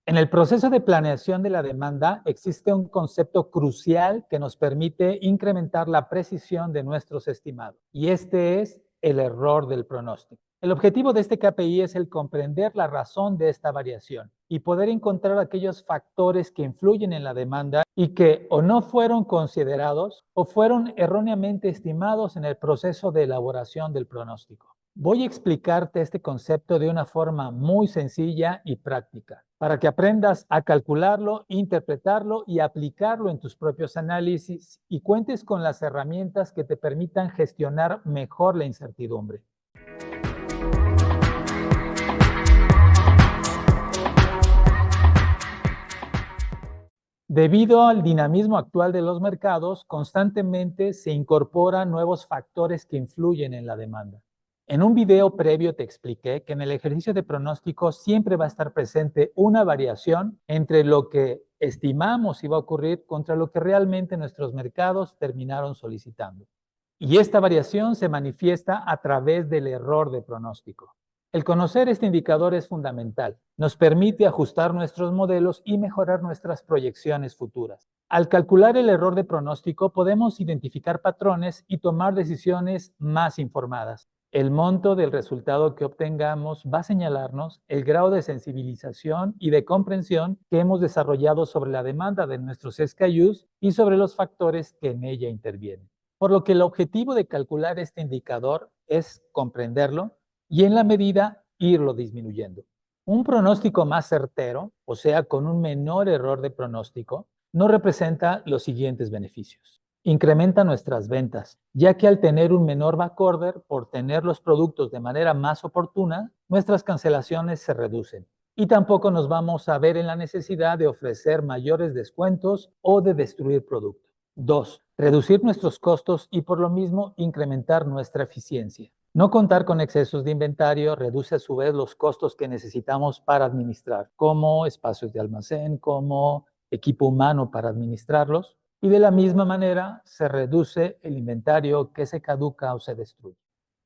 En el proceso de planeación de la demanda existe un concepto crucial que nos permite incrementar la precisión de nuestros estimados, y este es el error del pronóstico. El objetivo de este KPI es el comprender la razón de esta variación y poder encontrar aquellos factores que influyen en la demanda y que o no fueron considerados o fueron erróneamente estimados en el proceso de elaboración del pronóstico. Voy a explicarte este concepto de una forma muy sencilla y práctica, para que aprendas a calcularlo, interpretarlo y aplicarlo en tus propios análisis y cuentes con las herramientas que te permitan gestionar mejor la incertidumbre. Debido al dinamismo actual de los mercados, constantemente se incorporan nuevos factores que influyen en la demanda. En un video previo te expliqué que en el ejercicio de pronóstico siempre va a estar presente una variación entre lo que estimamos iba a ocurrir contra lo que realmente nuestros mercados terminaron solicitando. Y esta variación se manifiesta a través del error de pronóstico. El conocer este indicador es fundamental. Nos permite ajustar nuestros modelos y mejorar nuestras proyecciones futuras. Al calcular el error de pronóstico, podemos identificar patrones y tomar decisiones más informadas. El monto del resultado que obtengamos va a señalarnos el grado de sensibilización y de comprensión que hemos desarrollado sobre la demanda de nuestros SKUs y sobre los factores que en ella intervienen. Por lo que el objetivo de calcular este indicador es comprenderlo y en la medida irlo disminuyendo. Un pronóstico más certero, o sea, con un menor error de pronóstico, nos representa los siguientes beneficios. Incrementa nuestras ventas, ya que al tener un menor backorder por tener los productos de manera más oportuna, nuestras cancelaciones se reducen. Y tampoco nos vamos a ver en la necesidad de ofrecer mayores descuentos o de destruir productos. 2. Reducir nuestros costos y por lo mismo incrementar nuestra eficiencia. No contar con excesos de inventario reduce a su vez los costos que necesitamos para administrar, como espacios de almacén, como equipo humano para administrarlos, y de la misma manera se reduce el inventario que se caduca o se destruye.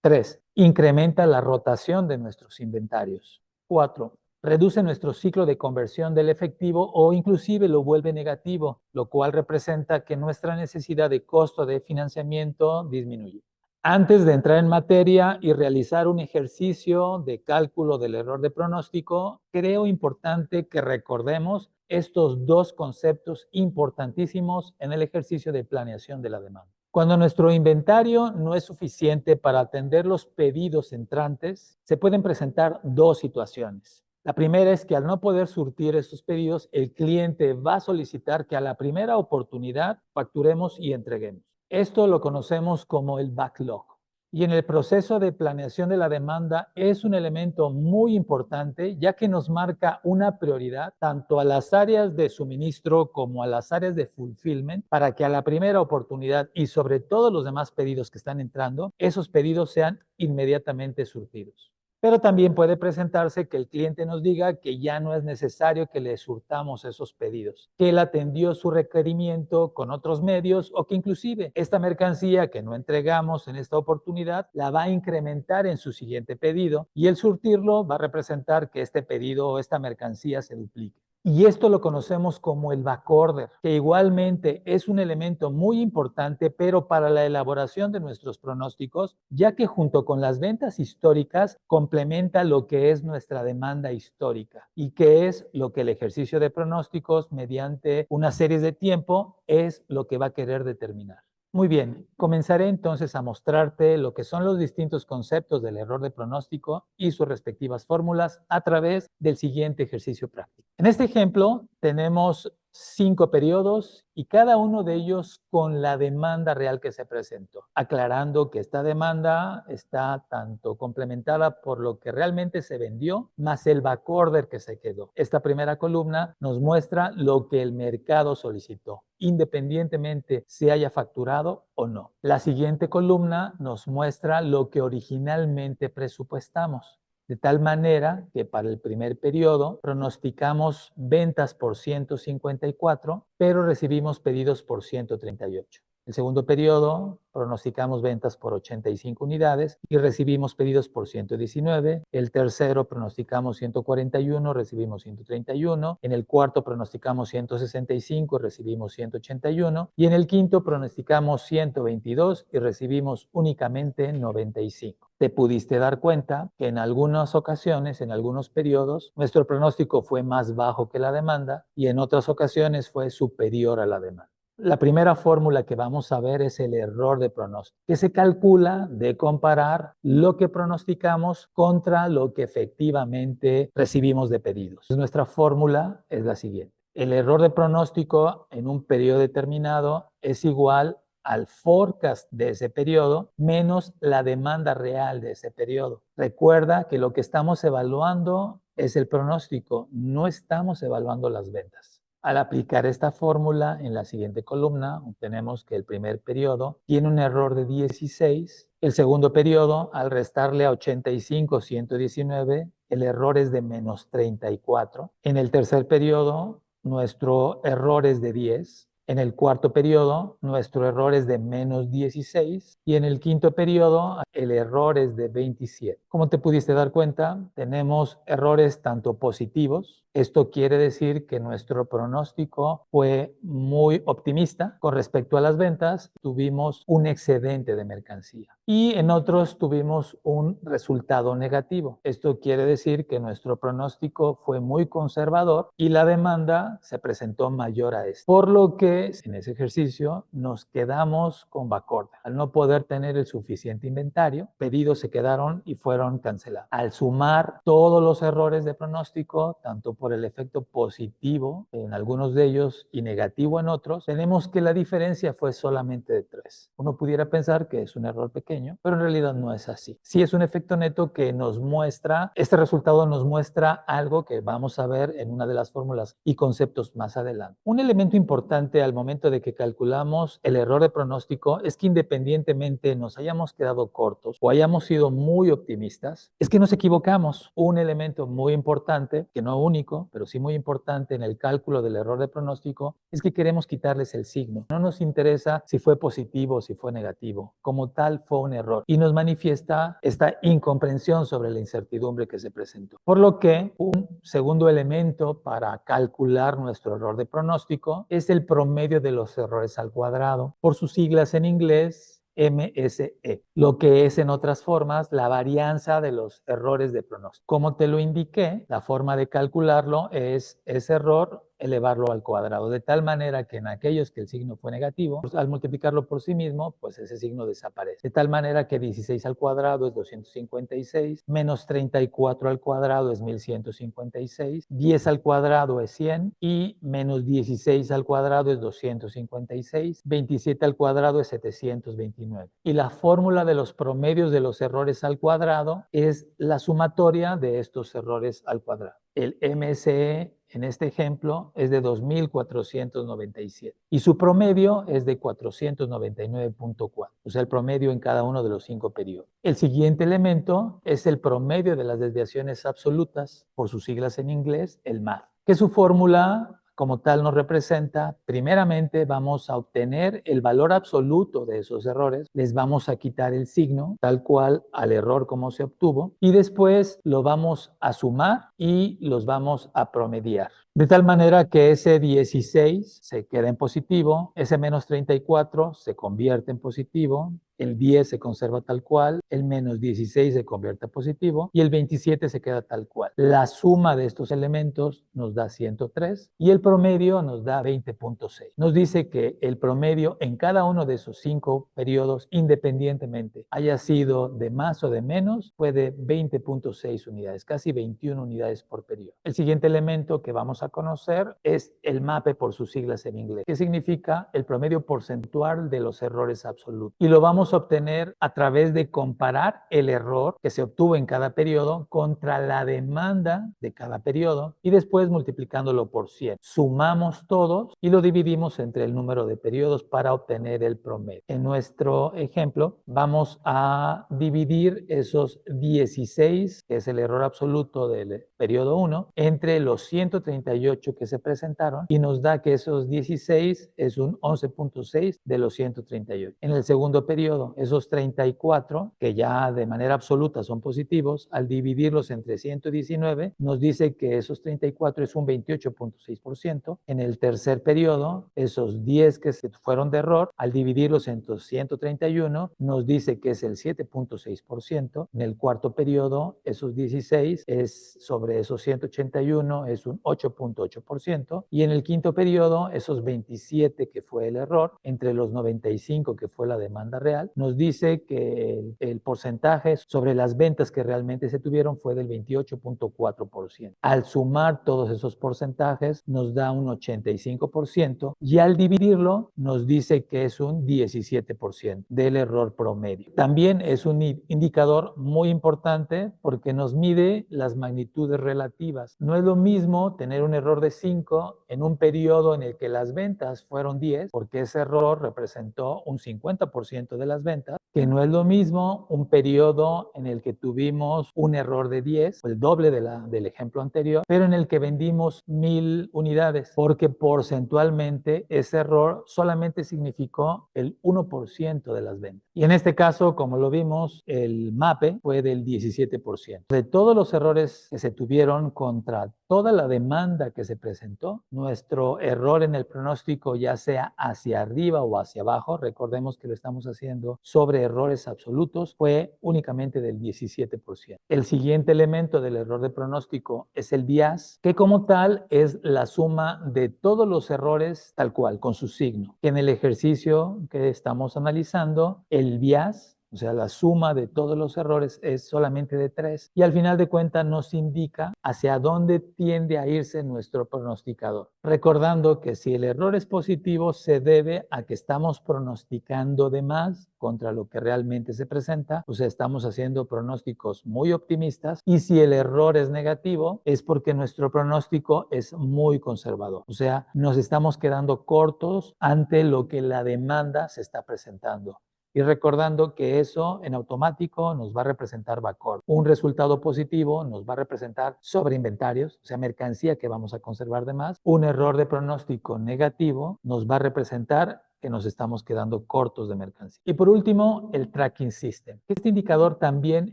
3. Incrementa la rotación de nuestros inventarios. 4. Reduce nuestro ciclo de conversión del efectivo o inclusive lo vuelve negativo, lo cual representa que nuestra necesidad de costo de financiamiento disminuye. Antes de entrar en materia y realizar un ejercicio de cálculo del error de pronóstico, creo importante que recordemos estos dos conceptos importantísimos en el ejercicio de planeación de la demanda. Cuando nuestro inventario no es suficiente para atender los pedidos entrantes, se pueden presentar dos situaciones. La primera es que al no poder surtir estos pedidos, el cliente va a solicitar que a la primera oportunidad facturemos y entreguemos. Esto lo conocemos como el backlog. Y en el proceso de planeación de la demanda es un elemento muy importante, ya que nos marca una prioridad tanto a las áreas de suministro como a las áreas de fulfillment para que a la primera oportunidad y sobre todo los demás pedidos que están entrando, esos pedidos sean inmediatamente surtidos. Pero también puede presentarse que el cliente nos diga que ya no es necesario que le surtamos esos pedidos, que él atendió su requerimiento con otros medios o que inclusive esta mercancía que no entregamos en esta oportunidad la va a incrementar en su siguiente pedido y el surtirlo va a representar que este pedido o esta mercancía se duplique. Y esto lo conocemos como el backorder, que igualmente es un elemento muy importante, pero para la elaboración de nuestros pronósticos, ya que junto con las ventas históricas complementa lo que es nuestra demanda histórica y que es lo que el ejercicio de pronósticos mediante una serie de tiempo es lo que va a querer determinar. Muy bien, comenzaré entonces a mostrarte lo que son los distintos conceptos del error de pronóstico y sus respectivas fórmulas a través del siguiente ejercicio práctico. En este ejemplo tenemos 5 periodos y cada uno de ellos con la demanda real que se presentó, aclarando que esta demanda está tanto complementada por lo que realmente se vendió, más el backorder que se quedó. Esta primera columna nos muestra lo que el mercado solicitó, independientemente se haya facturado o no. La siguiente columna nos muestra lo que originalmente presupuestamos. De tal manera que para el primer periodo pronosticamos ventas por 154, pero recibimos pedidos por 138. El segundo periodo pronosticamos ventas por 85 unidades y recibimos pedidos por 119. El tercero pronosticamos 141, recibimos 131. En el cuarto pronosticamos 165 y recibimos 181. Y en el quinto pronosticamos 122 y recibimos únicamente 95. Te pudiste dar cuenta que en algunas ocasiones, en algunos periodos, nuestro pronóstico fue más bajo que la demanda y en otras ocasiones fue superior a la demanda. La primera fórmula que vamos a ver es el error de pronóstico, que se calcula de comparar lo que pronosticamos contra lo que efectivamente recibimos de pedidos. Nuestra fórmula es la siguiente. El error de pronóstico en un periodo determinado es igual al forecast de ese periodo menos la demanda real de ese periodo. Recuerda que lo que estamos evaluando es el pronóstico, no estamos evaluando las ventas. Al aplicar esta fórmula en la siguiente columna, obtenemos que el primer periodo tiene un error de 16, el segundo periodo, al restarle a 85, 119, el error es de menos 34. En el tercer periodo, nuestro error es de 10. En el cuarto periodo, nuestro error es de menos 16 y en el quinto periodo, el error es de 27. Como te pudiste dar cuenta, tenemos errores tanto positivos. Esto quiere decir que nuestro pronóstico fue muy optimista con respecto a las ventas. Tuvimos un excedente de mercancía y en otros tuvimos un resultado negativo. Esto quiere decir que nuestro pronóstico fue muy conservador y la demanda se presentó mayor a esto. Por lo que en ese ejercicio nos quedamos con backorder. Al no poder tener el suficiente inventario, pedidos se quedaron y fueron cancelados. Al sumar todos los errores de pronóstico, tanto por el efecto positivo en algunos de ellos y negativo en otros, tenemos que la diferencia fue solamente de 3. Uno pudiera pensar que es un error pequeño, pero en realidad no es así. Sí es un efecto neto que nos muestra, este resultado nos muestra algo que vamos a ver en una de las fórmulas y conceptos más adelante. Un elemento importante al momento de que calculamos el error de pronóstico es que independientemente nos hayamos quedado cortos o hayamos sido muy optimistas, es que nos equivocamos. Un elemento muy importante, que no único, pero sí muy importante en el cálculo del error de pronóstico, es que queremos quitarles el signo. No nos interesa si fue positivo o si fue negativo. Como tal, fue un error y nos manifiesta esta incomprensión sobre la incertidumbre que se presentó. Por lo que un segundo elemento para calcular nuestro error de pronóstico es el promedio de los errores al cuadrado, por sus siglas en inglés, MSE, lo que es en otras formas la varianza de los errores de pronóstico. Como te lo indiqué, la forma de calcularlo es ese error elevarlo al cuadrado, de tal manera que en aquellos que el signo fue negativo, pues al multiplicarlo por sí mismo, pues ese signo desaparece. De tal manera que 16 al cuadrado es 256, menos 34 al cuadrado es 1156, 10 al cuadrado es 100 y menos 16 al cuadrado es 256, 27 al cuadrado es 729. Y la fórmula de los promedios de los errores al cuadrado es la sumatoria de estos errores al cuadrado. El MSE en este ejemplo es de 2.497 y su promedio es de 499.4, o sea, el promedio en cada uno de los 5 periodos. El siguiente elemento es el promedio de las desviaciones absolutas, por sus siglas en inglés, el MAD, que su fórmula como tal nos representa, primeramente vamos a obtener el valor absoluto de esos errores, les vamos a quitar el signo, tal cual al error como se obtuvo, y después lo vamos a sumar y los vamos a promediar. De tal manera que ese 16 se queda en positivo, ese menos 34 se convierte en positivo, el 10 se conserva tal cual, el menos 16 se convierte a positivo y el 27 se queda tal cual. La suma de estos elementos nos da 103 y el promedio nos da 20.6. Nos dice que el promedio en cada uno de esos 5 periodos, independientemente haya sido de más o de menos, fue de 20.6 unidades, casi 21 unidades por periodo. El siguiente elemento que vamos a conocer es el MAPE por sus siglas en inglés, que significa el promedio porcentual de los errores absolutos. Y lo vamos podemos obtener a través de comparar el error que se obtuvo en cada periodo contra la demanda de cada periodo y después multiplicándolo por 100. Sumamos todos y lo dividimos entre el número de periodos para obtener el promedio. En nuestro ejemplo vamos a dividir esos 16, que es el error absoluto del periodo 1, entre los 138 que se presentaron y nos da que esos 16 es un 11.6 de los 138. En el segundo periodo, esos 34, que ya de manera absoluta son positivos, al dividirlos entre 119, nos dice que esos 34 es un 28.6%. En el tercer periodo, esos 10 que fueron de error, al dividirlos entre 131, nos dice que es el 7.6%. En el cuarto periodo, esos 16 es sobre esos 181, es un 8.8%. Y en el quinto periodo, esos 27 que fue el error, entre los 95 que fue la demanda real, nos dice que el porcentaje sobre las ventas que realmente se tuvieron fue del 28.4%. Al sumar todos esos porcentajes, nos da un 85% y al dividirlo, nos dice que es un 17% del error promedio. También es un indicador muy importante porque nos mide las magnitudes relativas. No es lo mismo tener un error de 5 en un periodo en el que las ventas fueron 10, porque ese error representó un 50% de las ventas, que no es lo mismo un periodo en el que tuvimos un error de 10, el doble del ejemplo anterior, pero en el que vendimos 1000 unidades, porque porcentualmente ese error solamente significó el 1% de las ventas. Y en este caso, como lo vimos, el MAPE fue del 17%. De todos los errores que se tuvieron contra toda la demanda que se presentó, nuestro error en el pronóstico, ya sea hacia arriba o hacia abajo, recordemos que lo estamos haciendo sobre errores absolutos, fue únicamente del 17%. El siguiente elemento del error de pronóstico es el bias, que como tal es la suma de todos los errores tal cual, con su signo. Que en el ejercicio que estamos analizando, el bias, o sea, la suma de todos los errores es solamente de 3 y al final de cuentas nos indica hacia dónde tiende a irse nuestro pronosticador. Recordando que si el error es positivo se debe a que estamos pronosticando de más contra lo que realmente se presenta, o sea, estamos haciendo pronósticos muy optimistas, y si el error es negativo es porque nuestro pronóstico es muy conservador, o sea, nos estamos quedando cortos ante lo que la demanda se está presentando. Y recordando que eso en automático nos va a representar backorder. Un resultado positivo nos va a representar sobreinventarios, o sea, mercancía que vamos a conservar de más. Un error de pronóstico negativo nos va a representar que nos estamos quedando cortos de mercancía. Y por último, el tracking system. Este indicador también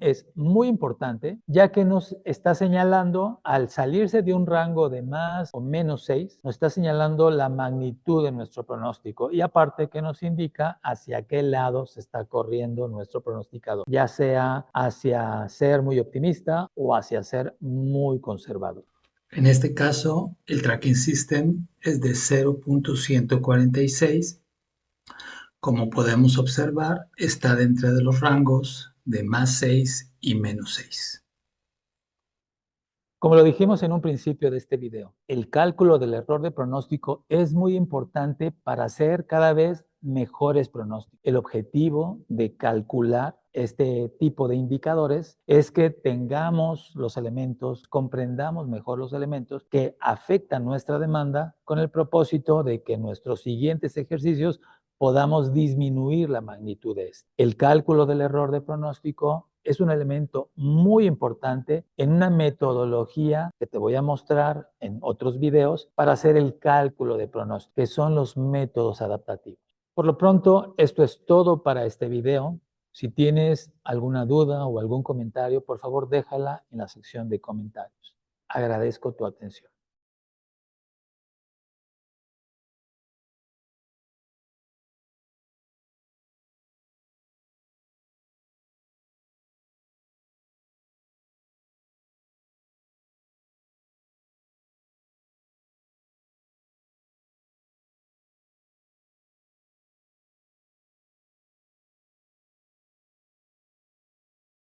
es muy importante, ya que nos está señalando, al salirse de un rango de más o menos 6, nos está señalando la magnitud de nuestro pronóstico y aparte que nos indica hacia qué lado se está corriendo nuestro pronosticador, ya sea hacia ser muy optimista o hacia ser muy conservador. En este caso, el tracking system es de 0.146. Como podemos observar, está dentro de los rangos de más 6 y menos 6. Como lo dijimos en un principio de este video, el cálculo del error de pronóstico es muy importante para hacer cada vez mejores pronósticos. El objetivo de calcular este tipo de indicadores es que tengamos los elementos, comprendamos mejor los elementos que afectan nuestra demanda con el propósito de que en nuestros siguientes ejercicios podamos disminuir la magnitud de este. El cálculo del error de pronóstico es un elemento muy importante en una metodología que te voy a mostrar en otros videos para hacer el cálculo de pronóstico, que son los métodos adaptativos. Por lo pronto, esto es todo para este video. Si tienes alguna duda o algún comentario, por favor déjala en la sección de comentarios. Agradezco tu atención.